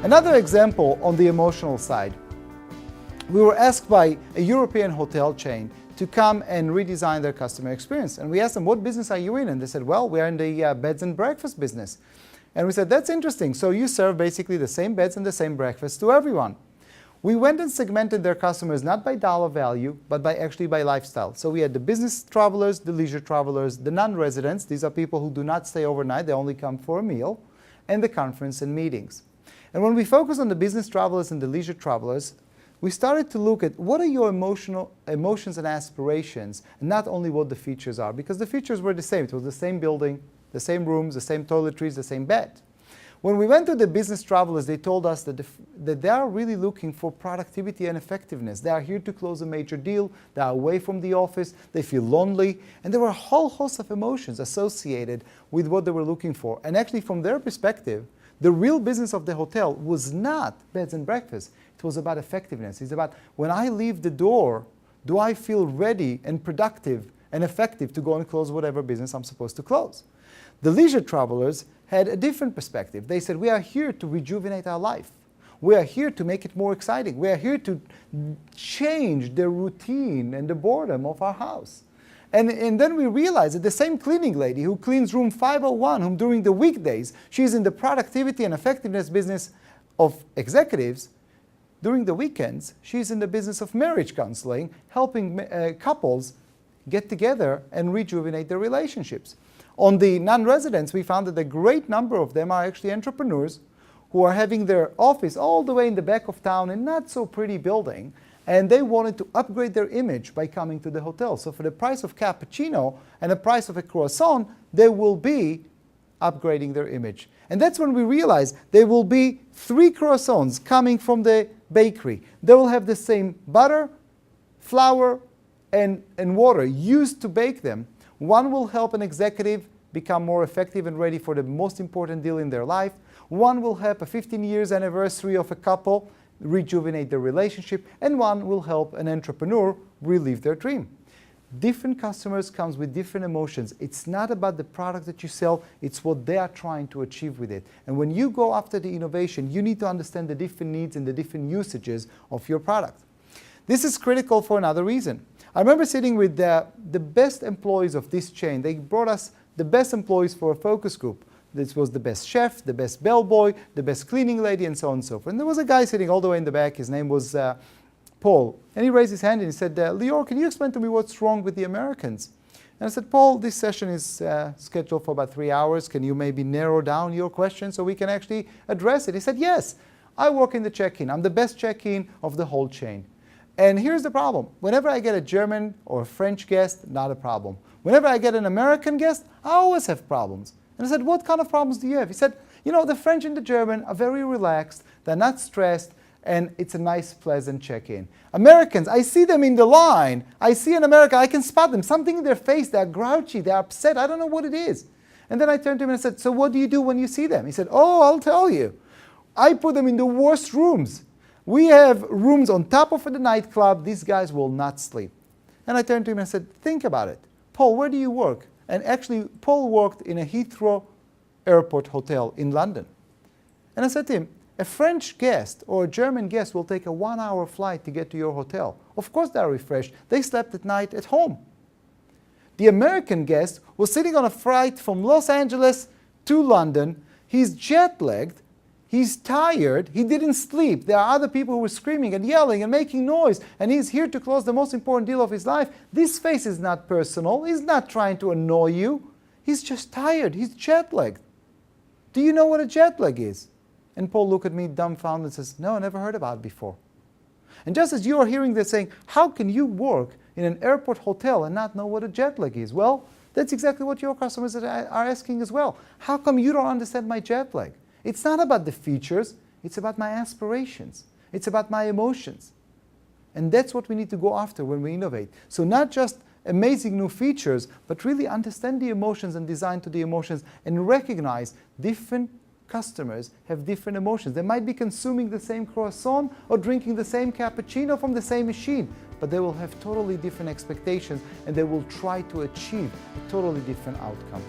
Another example on the emotional side. We were asked by a European hotel chain to come and redesign their customer experience. And we asked them, what business are you in? And they said, well, we're in the beds and breakfast business. And we said, that's interesting. So you serve basically the same beds and the same breakfast to everyone. We went and segmented their customers not by dollar value, but actually by lifestyle. So we had the business travelers, the leisure travelers, the non-residents. These are people who do not stay overnight. They only come for a meal, and the conference and meetings. And when we focus on the business travelers and the leisure travelers, we started to look at what are your emotions and aspirations, and not only what the features are, because the features were the same. It was the same building, the same rooms, the same toiletries, the same bed. When we went to the business travelers, they told us that they are really looking for productivity and effectiveness. They are here to close a major deal. They are away from the office. They feel lonely. And there were a whole host of emotions associated with what they were looking for. And actually, from their perspective, the real business of the hotel was not beds and breakfast. It was about effectiveness. It's about, when I leave the door, do I feel ready and productive and effective to go and close whatever business I'm supposed to close? The leisure travelers had a different perspective. They said, we are here to rejuvenate our life. We are here to make it more exciting. We are here to change the routine and the boredom of our house. And then we realized that the same cleaning lady who cleans room 501, whom during the weekdays, she's in the productivity and effectiveness business of executives, during the weekends, she's in the business of marriage counseling, helping couples get together and rejuvenate their relationships. On the non-residents, we found that a great number of them are actually entrepreneurs who are having their office all the way in the back of town in not so pretty building, and they wanted to upgrade their image by coming to the hotel. So for the price of cappuccino and the price of a croissant, they will be upgrading their image. And that's when we realized there will be 3 croissants coming from the bakery. They will have the same butter, flour, and water used to bake them. One will help an executive become more effective and ready for the most important deal in their life. One will help a 15 years anniversary of a couple rejuvenate their relationship. And one will help an entrepreneur relive their dream. Different customers comes with different emotions. It's not about the product that you sell, it's what they are trying to achieve with it. And when you go after the innovation, you need to understand the different needs and the different usages of your product. This is critical for another reason. I remember sitting with the best employees of this chain. They brought us the best employees for a focus group. This was the best chef, the best bellboy, the best cleaning lady, and so on and so forth. And there was a guy sitting all the way in the back. His name was Paul. And he raised his hand and he said, Lior, can you explain to me what's wrong with the Americans? And I said, Paul, this session is scheduled for about 3 hours. Can you maybe narrow down your question so we can actually address it? He said, yes, I work in the check-in. I'm the best check-in of the whole chain. And here's the problem. Whenever I get a German or a French guest, not a problem. Whenever I get an American guest, I always have problems. And I said, what kind of problems do you have? He said, you know, the French and the German are very relaxed. They're not stressed. And it's a nice, pleasant check-in. Americans, I see them in the line. I see in America, I can spot them. Something in their face, they're grouchy, they're upset. I don't know what it is. And then I turned to him and I said, so what do you do when you see them? He said, oh, I'll tell you. I put them in the worst rooms. We have rooms on top of the nightclub. These guys will not sleep. And I turned to him and said, think about it. Paul, where do you work? And actually, Paul worked in a Heathrow Airport hotel in London. And I said to him, a French guest or a German guest will take a 1-hour flight to get to your hotel. Of course they are refreshed. They slept at night at home. The American guest was sitting on a flight from Los Angeles to London. He's jet-lagged. He's tired. He didn't sleep. There are other people who were screaming and yelling and making noise. And he's here to close the most important deal of his life. This face is not personal. He's not trying to annoy you. He's just tired. He's jet-lagged. Do you know what a jet lag is? And Paul looked at me dumbfounded and says, no, I never heard about it before. And just as you are hearing this saying, how can you work in an airport hotel and not know what a jet lag is? Well, that's exactly what your customers are asking as well. How come you don't understand my jet lag? It's not about the features. It's about my aspirations. It's about my emotions. And that's what we need to go after when we innovate. So not just amazing new features, but really understand the emotions and design to the emotions and recognize different customers have different emotions. They might be consuming the same croissant or drinking the same cappuccino from the same machine, but they will have totally different expectations and they will try to achieve a totally different outcome.